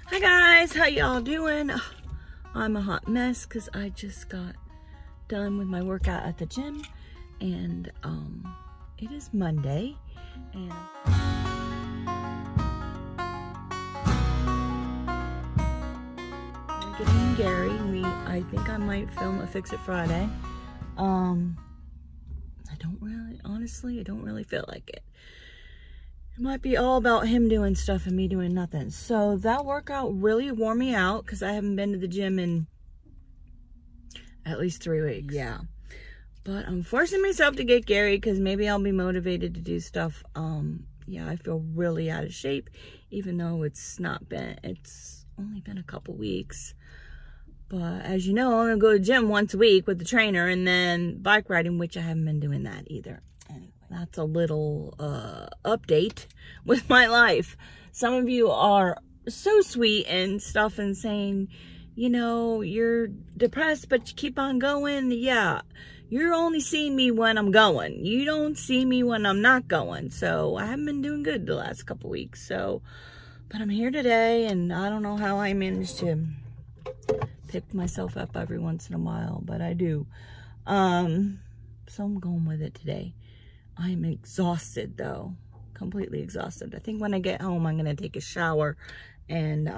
Hi guys, how y'all doing? I'm a hot mess because I just got done with my workout at the gym, and it is Monday, and I'm getting Gary. I think I might film a Fix It Friday. Honestly, I don't really feel like it. It might be all about him doing stuff and me doing nothing. So that workout really wore me out because I haven't been to the gym in at least 3 weeks. Yeah. But I'm forcing myself to get Gary because maybe I'll be motivated to do stuff. Yeah, I feel really out of shape, even though it's only been a couple weeks. But as you know, I'm going to go to the gym once a week with the trainer, and then bike riding, which I haven't been doing that either. Anyway, that's a little update with my life. Some of you are so sweet and stuff and saying, you know, you're depressed, but you keep on going. Yeah, you're only seeing me when I'm going. You don't see me when I'm not going. So I haven't been doing good the last couple weeks. So, but I'm here today, and I don't know how I managed to pick myself up every once in a while, but I do. So I'm going with it today. I'm exhausted though, completely exhausted. I think when I get home, I'm gonna take a shower and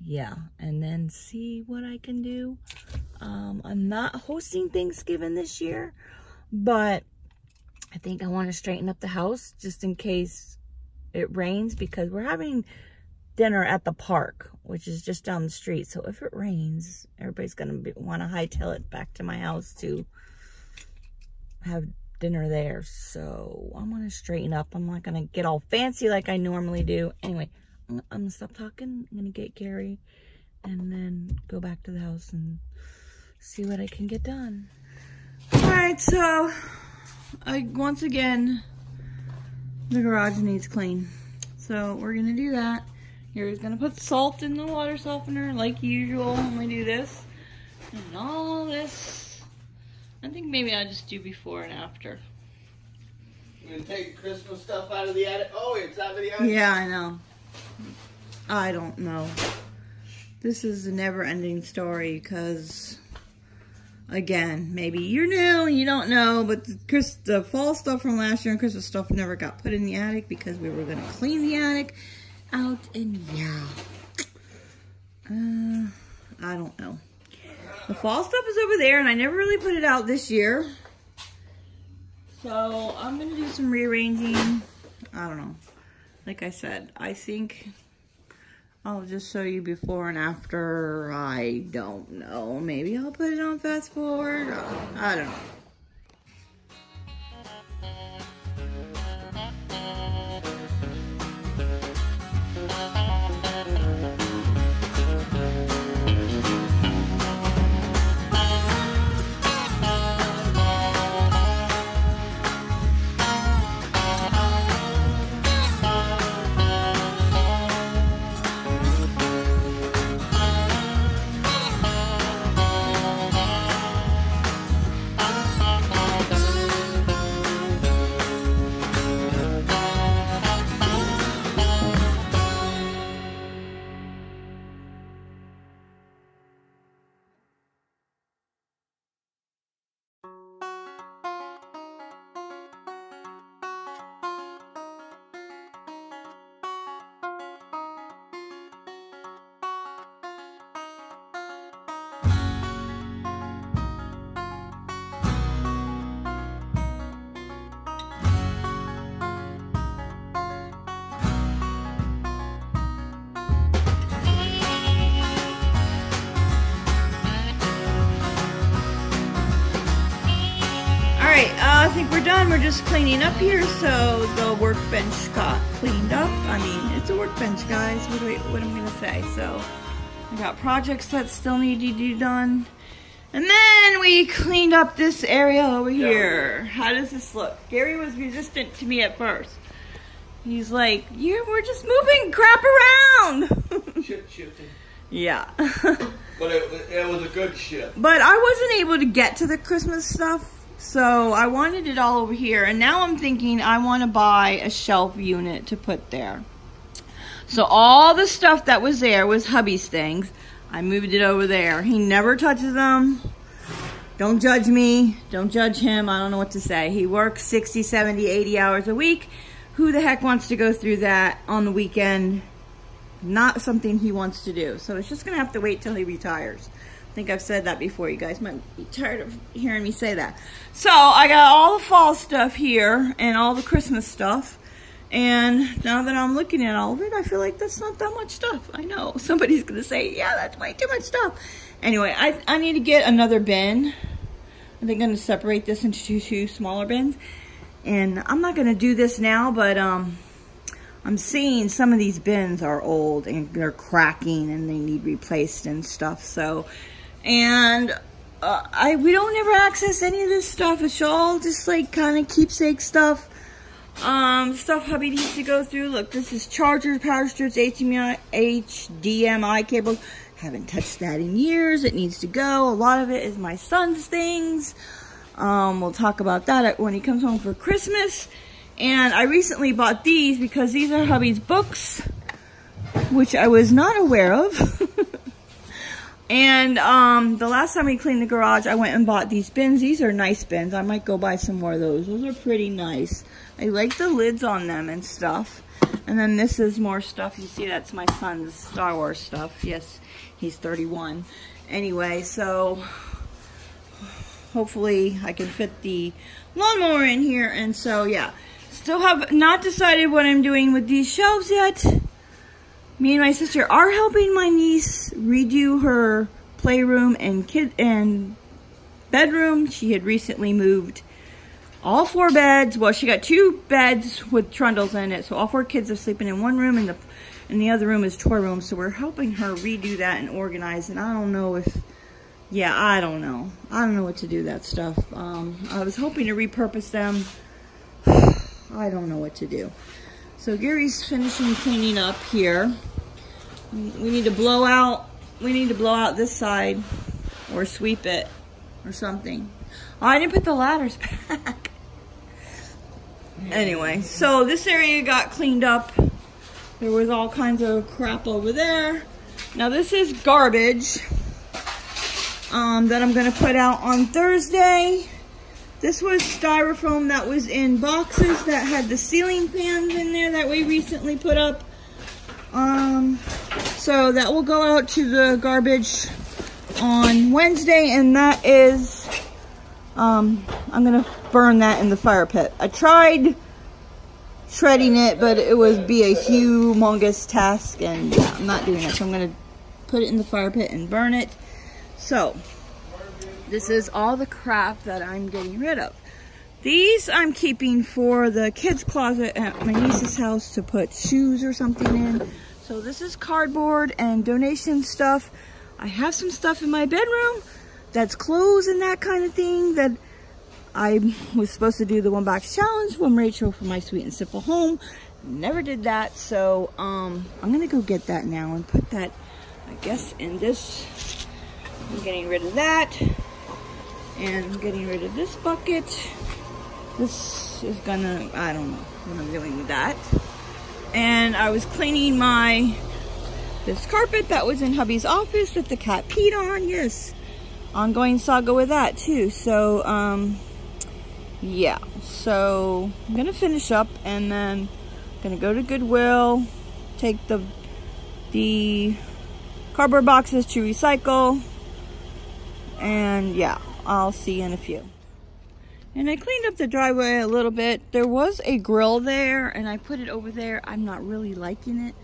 yeah, and then see what I can do. I'm not hosting Thanksgiving this year, but I think I want to straighten up the house just in case it rains, because we're having dinner at the park, which is just down the street. So if it rains, everybody's gonna want to hightail it back to my house to have dinner there. So I'm gonna straighten up. I'm not gonna get all fancy like I normally do. Anyway, I'm gonna stop talking. I'm gonna get Gary and then go back to the house and see what I can get done. All right, so once again, the garage needs clean. So we're gonna do that. Here's gonna put salt in the water softener like usual when we do this. And all this, I think maybe I'll just do before and after. You're gonna take Christmas stuff out of the attic? Oh, it's out of the attic? Yeah, I know. I don't know. This is a never-ending story because, again, maybe you're new and you don't know, but the fall stuff from last year and Christmas stuff never got put in the attic because we were gonna clean the attic out, and yeah, I don't know. The fall stuff is over there, and I never really put it out this year, so I'm gonna do some rearranging. I don't know. Like I said, I think I'll just show you before and after. I don't know. Maybe I'll put it on fast forward. I don't know. I think we're done. We're just cleaning up here, so the workbench got cleaned up. I mean, it's a workbench, guys. What am I gonna say? So I got projects that still need to be done, and then we cleaned up this area over here. How does this look? Gary was resistant to me at first. He's like, we're just moving crap around. Shifting. Yeah. But it was a good shift. But I wasn't able to get to the Christmas stuff. So I wanted it all over here, and now I'm thinking I want to buy a shelf unit to put there. So all the stuff that was there was hubby's things. I moved it over there. He never touches them. Don't judge me. Don't judge him. I don't know what to say. He works 60, 70, 80 hours a week. Who the heck wants to go through that on the weekend? Not something he wants to do. So it's just going to have to wait till he retires. I think I've said that before. You guys might be tired of hearing me say that. So I got all the fall stuff here and all the Christmas stuff. And now that I'm looking at all of it, I feel like that's not that much stuff. I know. Somebody's going to say, yeah, that's way too much stuff. Anyway, I need to get another bin. I think I'm going to separate this into two smaller bins. And I'm not going to do this now, but I'm seeing some of these bins are old and they're cracking and they need replaced and stuff. So, and we don't ever access any of this stuff. It's all just like kind of keepsake stuff. Stuff hubby needs to go through. Look, this is chargers, power strips, HDMI cables. Haven't touched that in years. It needs to go. A lot of it is my son's things. We'll talk about that when he comes home for Christmas. And I recently bought these because these are hubby's books, which I was not aware of. And the last time we cleaned the garage, I went and bought these bins. These are nice bins. I might go buy some more of those. Those are pretty nice. I like the lids on them and stuff. And then this is more stuff. You see, that's my son's Star Wars stuff. Yes, he's 31. Anyway, so hopefully I can fit the lawnmower in here. And so, yeah. Still have not decided what I'm doing with these shelves yet. Me and my sister are helping my niece redo her playroom and bedroom. She had recently moved all 4 beds. Well, she got 2 beds with trundles in it. So all 4 kids are sleeping in one room and the other room is toy room. So we're helping her redo that and organize. And I don't know if, yeah, I don't know. I don't know what to do with that stuff. I was hoping to repurpose them. I don't know what to do. So Gary's finishing cleaning up here. We need to blow out this side or sweep it or something. Oh, I didn't put the ladders back. Anyway, so this area got cleaned up. There was all kinds of crap over there. Now this is garbage that I'm gonna put out on Thursday. This was styrofoam that was in boxes that had the ceiling fans in there that we recently put up. So that will go out to the garbage on Wednesday, and that is, I'm gonna burn that in the fire pit. I tried shredding it, but it would be a humongous task, and yeah, I'm not doing that. So I'm gonna put it in the fire pit and burn it. So this is all the crap that I'm getting rid of. These I'm keeping for the kids' closet at my niece's house to put shoes or something in. So this is cardboard and donation stuff. I have some stuff in my bedroom that's clothes and that kind of thing that I was supposed to do the 1 box challenge from Rachel for my Sweet and Simple home. Never did that. So I'm gonna go get that now and put that, I guess, in this. I'm getting rid of that. And getting rid of this bucket. This is gonna, I don't know what I'm doing with that. And I was cleaning this carpet that was in hubby's office that the cat peed on. Yes, ongoing saga with that too. So, yeah. So I'm gonna finish up and then I'm gonna go to Goodwill, take the cardboard boxes to recycle, and yeah. I'll see you in a few. And I cleaned up the driveway a little bit. There was a grill there and I put it over there. I'm not really liking it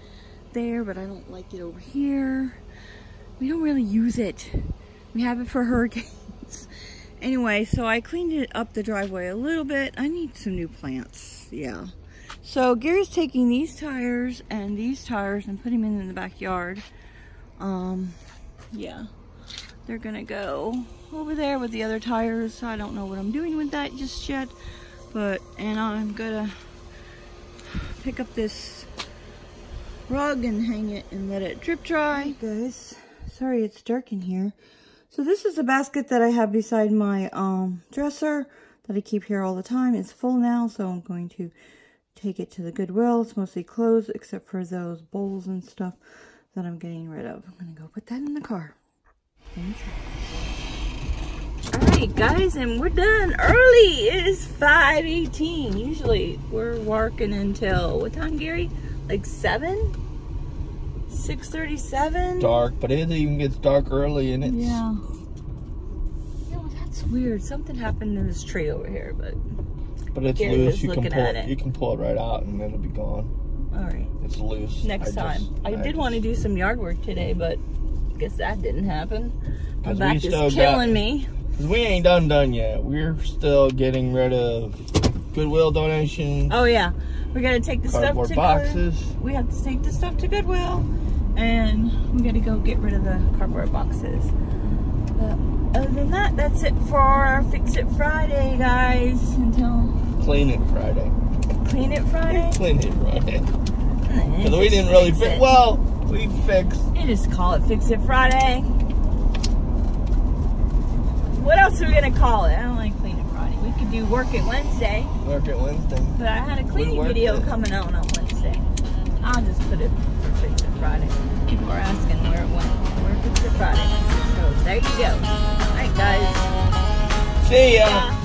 there, but I don't like it over here. We don't really use it. We have it for hurricanes. Anyway, so I cleaned it up the driveway a little bit. I need some new plants. Yeah. So Gary's taking these tires and putting them in the backyard. Yeah. They're gonna go over there with the other tires. I don't know what I'm doing with that just yet, and I'm gonna pick up this rug and hang it and let it drip dry. Hey guys, sorry it's dark in here. So this is a basket that I have beside my dresser that I keep here all the time. It's full now, so I'm going to take it to the Goodwill. It's mostly clothes except for those bowls and stuff that I'm getting rid of. I'm gonna go put that in the car. Alright guys, and we're done early. It is 5:18. Usually we're working until, what time, Gary? Like 7? 6:37? Dark, but it even gets dark early and it's... Yeah. No, that's weird. Something happened to this tree over here, but it's Gary loose. was You can looking pull at it. it. You can pull it right out and it'll be gone. Alright. It's loose. Next time. I did want to do some yard work today, but I guess that didn't happen. My back is killing me. We ain't done yet. We're still getting rid of Goodwill donations. Oh yeah, we gotta take the stuff to cardboard boxes. We have to take the stuff to Goodwill, and we gotta go get rid of the cardboard boxes. But other than that, that's it for Fix It Friday, guys. Until Clean It Friday. Clean It Friday. Clean It Friday. Because we didn't really fix. Well, we fixed. You just call it Fix It Friday. What else are we gonna call it? I don't like Clean It Friday. We could do Work It Wednesday. Work It Wednesday. But I had a cleaning video coming out on Wednesday. I'll just put it for Fix It Friday. People are asking where it went. Where Fix It Friday. So there you go. Alright guys. See ya.